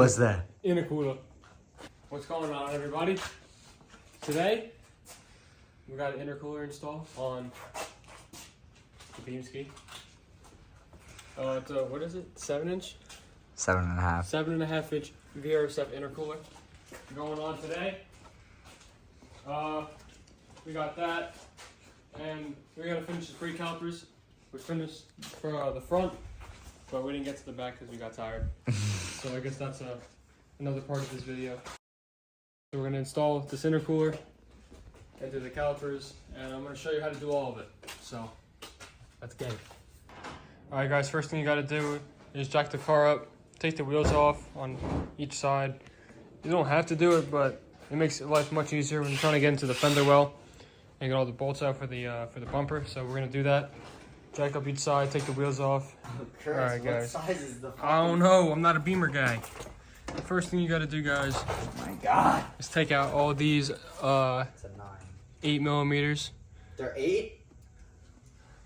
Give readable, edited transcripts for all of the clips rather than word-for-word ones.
What's that? Intercooler. What's going on, everybody? Today, we got an intercooler installed on the beam ski. It's a, what is it? 7-inch? 7.5. 7.5 inch VRSF intercooler going on today. We got that, and we gotta finish the pre-calipers. We finished for the front, but we didn't get to the back because we got tired. So I guess that's another part of this video. So we're gonna install this intercooler into the calipers, and I'm gonna show you how to do all of it. So let's get it. All right, guys. First thing you gotta do is jack the car up, take the wheels off on each side. You don't have to do it, but it makes life much easier when you're trying to get into the fender well and get all the bolts out for the bumper. So we're gonna do that. Jack up each side, take the wheels off. Chris, all right, guys. What size is the I don't know. I'm not a Beamer guy. The first thing you gotta do, guys, oh my God, is take out all these it's a 9. 8mm. They're 8?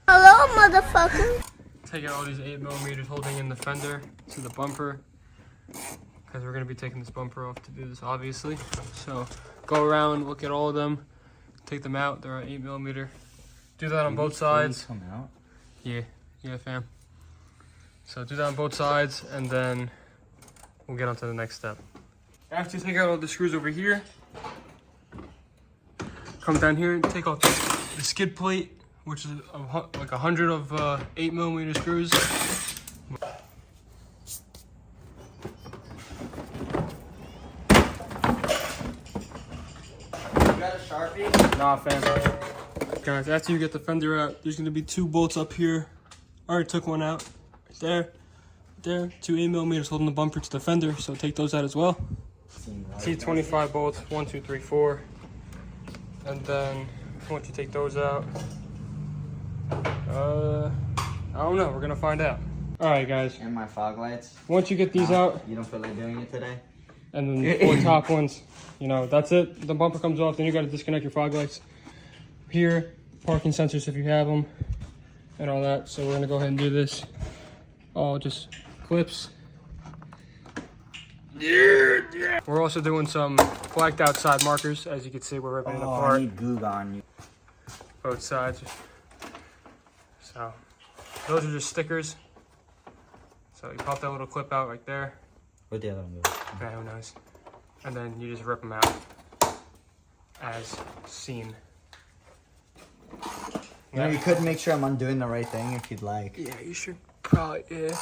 Hello, motherfucker. Take out all these 8mm holding in the fender to the bumper, because we're gonna be taking this bumper off to do this, obviously. So go around, look at all of them, take them out. They're 8mm. Do that on both sides. Come out? Yeah, fam. So do that on both sides, and then we'll get on to the next step. After you take out all the screws over here, come down here and take off the skid plate, which is like 100 of 8mm screws. You got a Sharpie? Nah, fam. Guys, after you get the fender out, there's gonna be 2 bolts up here. I already took one out. Right there. 2 8mm holding the bumper to the fender, so take those out as well. T25 bolts, 1, 2, 3, 4. And then once you take those out, I don't know, we're gonna find out. All right, guys. And my fog lights. Once you get these out, You don't feel like doing it today? and then the 4 top ones, that's it. The bumper comes off, then you gotta disconnect your fog lights. Here, parking sensors if you have them, and all that. So we're gonna go ahead and do this. All just clips. Yeah. We're also doing some blacked out side markers. As you can see, we're ripping it apart. I need Goog on you. Both sides. So those are just stickers. So you pop that little clip out right there. Where'd the other one go? Yeah, who knows? And then you just rip them out as seen. You know, you could make sure I'm undoing the right thing if you'd like. Yeah, you should probably, yeah.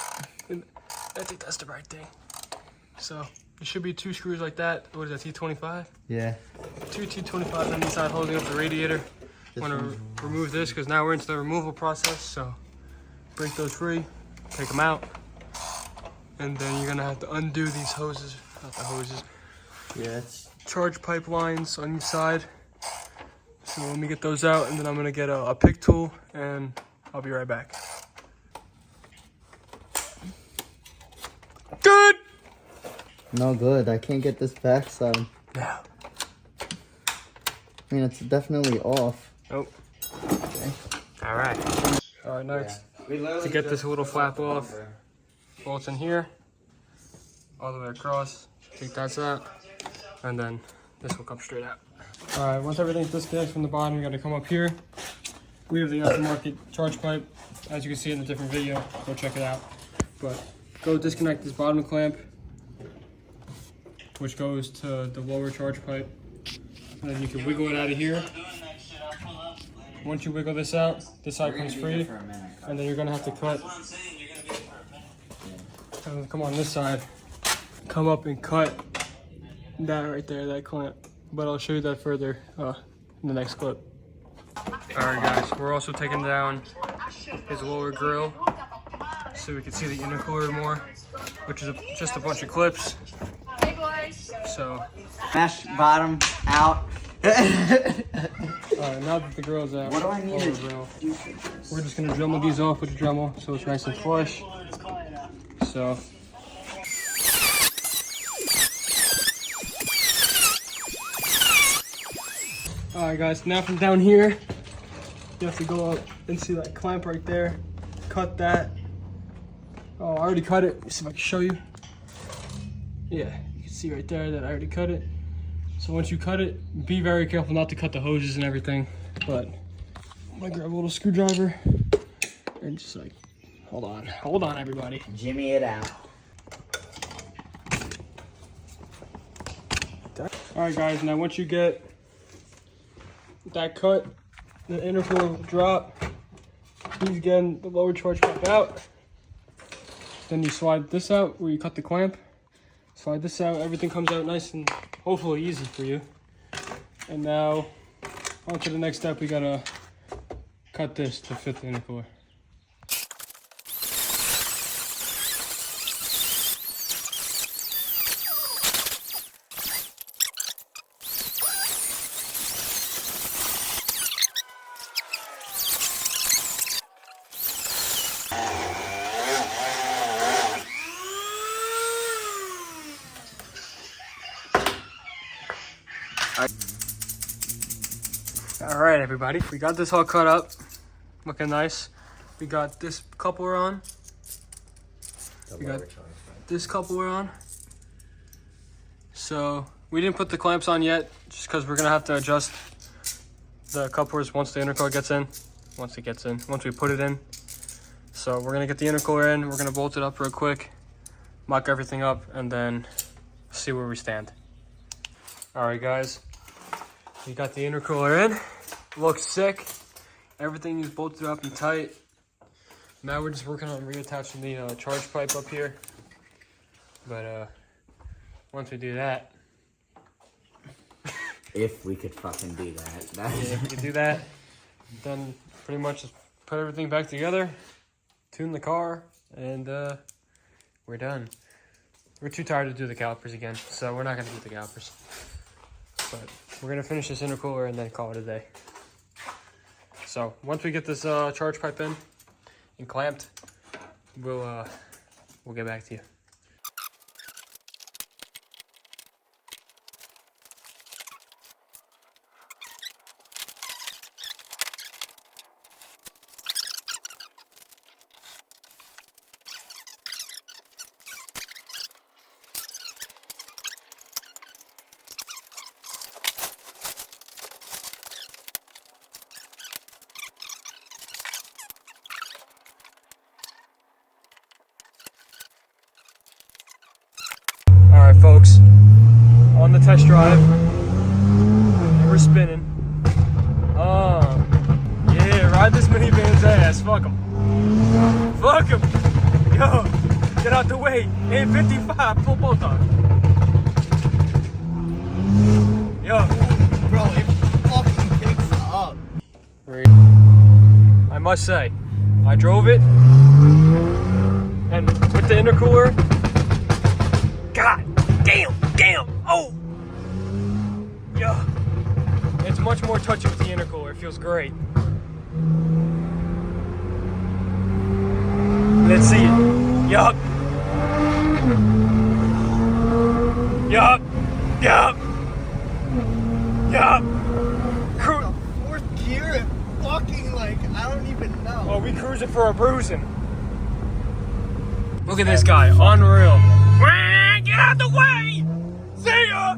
I think that's the right thing. So, there should be 2 screws like that. What is that, T25? Yeah. 2 T25 on each side holding up the radiator. I'm gonna remove this because now we're into the removal process. So, break those free, take them out. And then you're gonna have to undo these hoses, not the hoses. Yeah, it's... Charge pipe lines on each side. So let me get those out, and then I'm gonna get a pick tool, and I'll be right back. Good! No good. I can't get this backside. No. I mean, it's definitely off. Oh. Okay. All right, next. Yeah. To get this little flap off, bolts in here, all the way across. Take that out, and then this will come straight out. All right, once everything's disconnected from the bottom, you gotta come up here. We have the aftermarket charge pipe, as you can see in the different video. Go check it out. But go disconnect this bottom clamp, which goes to the lower charge pipe. And then you can wiggle it out of here. Once you wiggle this out, this side comes free. And then you're gonna have to cut. And come on this side. Come up and cut that right there, that clamp. But I'll show you that further in the next clip. Alright guys, we're also taking down his lower grill so we can see the intercooler more, which is just a bunch of clips. So, Smash bottom out. alright, now that the grill's out, What do I need to do? we're just gonna Dremel these off with the Dremel so it's nice and flush. So, alright guys, now from down here, you have to go up and see that clamp right there. Cut that. Oh, I already cut it. Let's see if I can show you. Yeah, you can see right there that I already cut it. So once you cut it, be very careful not to cut the hoses and everything. But I'm gonna grab a little screwdriver and just like, hold on everybody. Jimmy it out. Alright guys, now once you get that cut, the intercooler drop, he's getting the lower charge pipe out. Then you slide this out where you cut the clamp. Slide this out, everything comes out nice and hopefully easy for you. And now, on to the next step, we gotta cut this to fit the intercooler. All right, everybody, we got this all cut up, looking nice. We got this coupler on. We got this coupler on. So we didn't put the clamps on yet, just because we're gonna have to adjust the couplers once the intercooler gets in. Once we put it in. So we're gonna get the intercooler in. We're gonna bolt it up real quick, mock everything up, and then see where we stand. All right, guys. We got the intercooler in. Looks sick. Everything is bolted up and tight. Now we're just working on reattaching the charge pipe up here. But once we do that, if we could fucking do that. yeah, if we could do that, then pretty much just put everything back together, tune the car, and we're done. We're too tired to do the calipers again, so we're not gonna do the calipers. But we're gonna finish this intercooler and then call it a day. So once we get this charge pipe in and clamped, we'll get back to you. Alright folks, on the test drive, we're spinning. Yeah, ride this minivan's ass, fuck him. Fuck him! Yo, get out the way, N55, pull both on. Yo. Bro, it fucking picks up. I must say, I drove it, and with the intercooler, God damn, oh! Yeah. It's much more touchy with the intercooler. It feels great. Let's see it. Yup. Fourth gear and fucking like, I don't even know. Oh, we cruising for a bruising. Look at this guy, unreal. Get out the way! See ya!